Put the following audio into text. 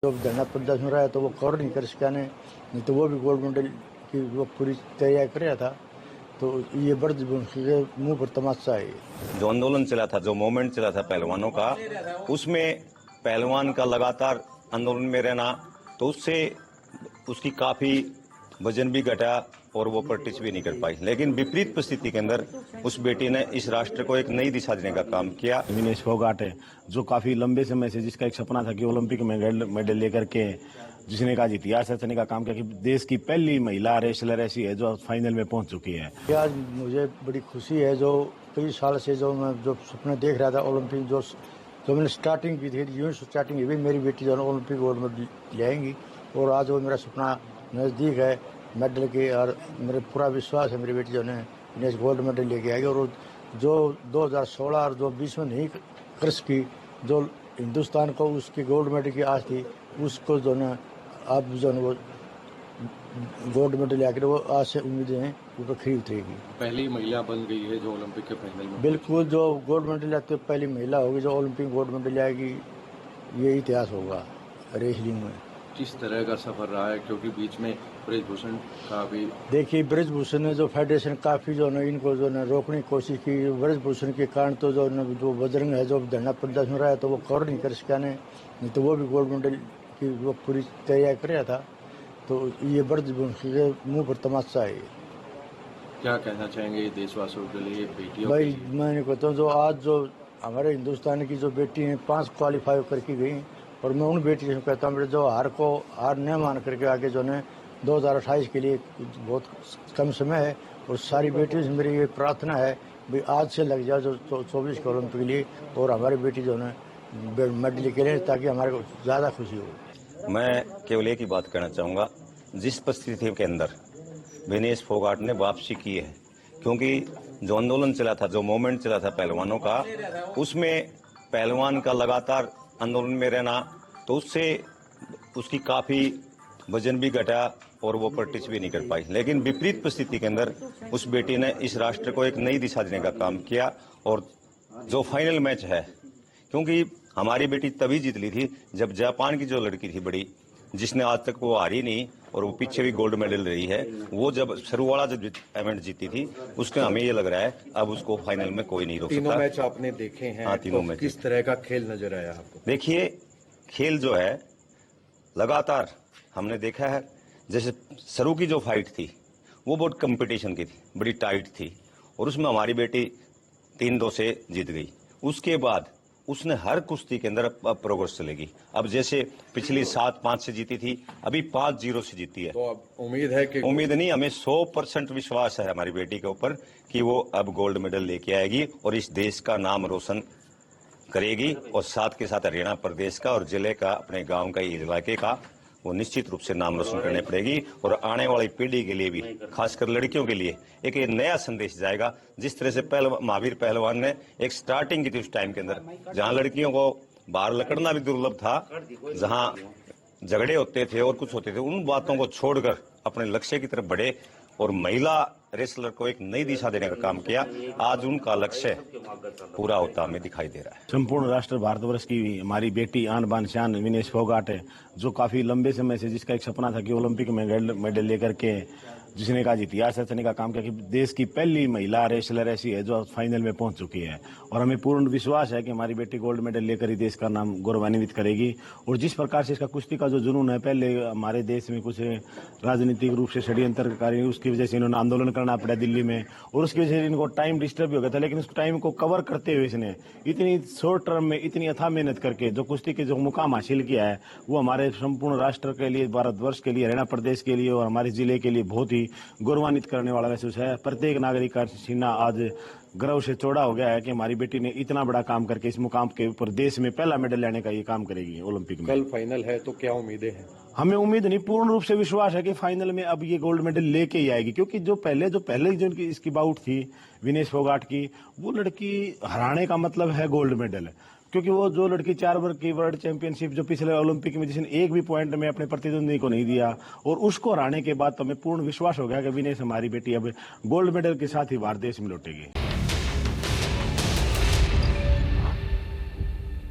जो धरना प्रदर्शन रहा है तो वो कवर नहीं कर सका ने, नहीं तो वो भी गोल्ड मेडल की वो पूरी तैयारी कर रहा था। तो ये बड़ी मुंह पर तमाशा है। जो आंदोलन चला था, जो मूवमेंट चला था पहलवानों का, उसमें पहलवान का लगातार आंदोलन में रहना, तो उससे उसकी काफी वजन भी घटा और वो प्रैक्टिस भी नहीं कर पाई। लेकिन विपरीत परिस्थिति के अंदर उस बेटी ने इस राष्ट्र को एक नई दिशा देने का काम किया। विनेश फोगाट है जो काफी लंबे समय से जिसका एक सपना था कि ओलंपिक में मेडल लेकर के जिसने का इतिहास रचने का काम किया कि देश की पहली महिला रेसलर ऐसी है जो फाइनल में पहुंच चुकी है। आज मुझे बड़ी खुशी है जो कई साल से जो मैं जो सपना देख रहा था ओलंपिक जो मैंने स्टार्टिंग की थी, यूं स्टार्टिंग भी मेरी बेटी जो ओलंपिक गोल्ड मेडल लाएंगी और आज वो मेरा सपना नज़दीक है मेडल के। और मेरे पूरा विश्वास है मेरी बेटी जो है गोल्ड मेडल लेके आएगी। और जो 2016 और 2020 में नहीं कर सकी, जो हिंदुस्तान को उसकी गोल्ड मेडल की आस थी, उसको जो है अब जो है वो गोल्ड मेडल आकर वो आज से उम्मीदें हैं वो खरी उतरेगी। पहली महिला बन गई है जो ओलंपिक के फाइनल में। बिल्कुल, जो गोल्ड मेडल आते पहली महिला होगी जो ओलंपिक गोल्ड मेडल आएगी, ये इतिहास होगा रेसलिंग में। किस तरह का सफर रहा है, क्योंकि बीच में ब्रिजभूषण का भी देखिए, ब्रिजभूषण ने जो फेडरेशन काफी जो है इनको जो है रोकने की कोशिश की। ब्रिजभूषण के कारण तो जो बजरंग है जो धरना प्रदर्शन रहा है तो वो कवर नहीं कर सका ने, नहीं तो वो भी गोल्ड मेडल की वो पूरी तैयारी कर रहा था। तो ये ब्रिजभूषण के मुंह पर तमाशा है। क्या कहना चाहेंगे देशवासियों के लिए, बेटियों भाई के लिए? मैं कहता हूँ जो आज जो हमारे हिंदुस्तान की जो बेटी हैं 5 क्वालिफाई करके गई, और मैं उन बेटी से कहता हूँ जो हार न मान करके आगे जो है 2028 के लिए बहुत कम समय है। और सारी बेटियों से मेरी ये प्रार्थना है भाई आज से लग जाओ जो 24 के ओलंपिक के लिए, और हमारी बेटी जो है मेडल के लिए, ताकि हमारे को ज़्यादा खुशी हो। मैं केवल एक ही बात कहना चाहूंगा, जिस परिस्थिति के अंदर विनेश फोगाट ने वापसी की है, क्योंकि जो आंदोलन चला था, जो मूवमेंट चला था पहलवानों का, उसमें पहलवान का लगातार आंदोलन में रहना, तो उससे उसकी काफी वजन भी घटा और वो प्रैक्टिस भी नहीं कर पाई। लेकिन विपरीत परिस्थिति के अंदर उस बेटी ने इस राष्ट्र को एक नई दिशा देने का काम किया। और जो फाइनल मैच है, क्योंकि हमारी बेटी तभी जीत ली थी जब जापान की जो लड़की थी बड़ी, जिसने आज तक वो हारी नहीं और वो पीछे भी गोल्ड मेडल रही है, वो जब शुरू वाला जब इवेंट जीती थी, उसने हमें ये लग रहा है अब उसको फाइनल में कोई नहीं रोक सकता। तीनों मैच आपने देखे हैं? हाँ, तीनों मैच। किस तरह का खेल नजर आया आपको? देखिए, खेल जो है लगातार हमने देखा है। जैसे शुरू की जो फाइट थी वो बहुत कंपटीशन की थी, बड़ी टाइट थी, और उसमें हमारी बेटी 3-2 से जीत गई। उसके बाद उसने हर कुश्ती के अंदर प्रोग्रेस चलेगी। अब जैसे पिछली 7-5 से जीती थी, अभी 5-0 से जीती है। तो अब उम्मीद है कि उम्मीद नहीं, हमें 100% विश्वास है हमारी बेटी के ऊपर कि वो अब गोल्ड मेडल लेके आएगी और इस देश का नाम रोशन करेगी, और साथ के साथ हरियाणा प्रदेश का और जिले का, अपने गांव का, इलाके का वो निश्चित रूप से नाम रोशन करने पड़ेगी। और आने वाली पीढ़ी के लिए भी, खासकर लड़कियों के लिए एक नया संदेश जाएगा। जिस तरह से महावीर पहलवान ने एक स्टार्टिंग की थी उस टाइम के अंदर, जहां लड़कियों को बाहर लकड़ना भी दुर्लभ था, जहां झगड़े होते थे और कुछ होते थे, उन बातों को छोड़कर अपने लक्ष्य की तरफ बढ़े और महिला रेसलर को एक नई दिशा देने का काम किया। आज उनका लक्ष्य पूरा होता हमें दिखाई दे रहा है। संपूर्ण राष्ट्र भारतवर्ष की हमारी बेटी आन बान शान विनेश फोगाट है जो काफी लंबे समय से जिसका एक सपना था कि ओलंपिक में मेडल लेकर के जिसने का इतिहास रचने का काम किया कि देश की पहली महिला रेसलर ऐसी है जो फाइनल में पहुंच चुकी है। और हमें पूर्ण विश्वास है कि हमारी बेटी गोल्ड मेडल लेकर ही देश का नाम गौरवान्वित करेगी। और जिस प्रकार से इसका कुश्ती का जो जुनून है, पहले हमारे देश में कुछ राजनीतिक रूप से षड्यंत्रकारी, उसकी वजह से इन्होंने आंदोलन करना पड़ा दिल्ली में, और उसकी वजह से इनको टाइम डिस्टर्ब हो गया था। लेकिन उस टाइम को कवर करते हुए इसने इतनी शॉर्ट टर्म में इतनी अथाह मेहनत करके जो कुश्ती के जो मुकाम हासिल किया है, वो हमारे संपूर्ण राष्ट्र के लिए, भारतवर्ष के लिए, हरियाणा प्रदेश के लिए और हमारे जिले के लिए बहुत ही गौरवान्वित करने वाला महसूस है। प्रत्येक नागरिक का सीना आज गर्व से चौड़ा हो गया है कि हमारी बेटी ने इतना बड़ा काम करके इस मुकाम के ऊपर देश में पहला मेडल लाने का ये काम करेगी ओलंपिक में। कल फाइनल है तो क्या उम्मीदें हैं? हमें उम्मीद नहीं, पूर्ण रूप से विश्वास है कि फाइनल में अब ये गोल्ड मेडल लेके ही आएगी। क्योंकि जो पहले जो इसकी बाउट थी विनेश फोगाट की, वो लड़की हराने का मतलब है गोल्ड मेडल। क्योंकि वो जो लड़की 4 बार की वर्ल्ड चैंपियनशिप जो पिछले ओलंपिक में जिसने एक भी पॉइंट में अपने प्रतिद्वंदी को नहीं दिया, और उसको हराने के बाद तो हमें पूर्ण विश्वास हो गया कि विनेश हमारी बेटी अब गोल्ड मेडल के साथ ही भारत देश में लौटेगी।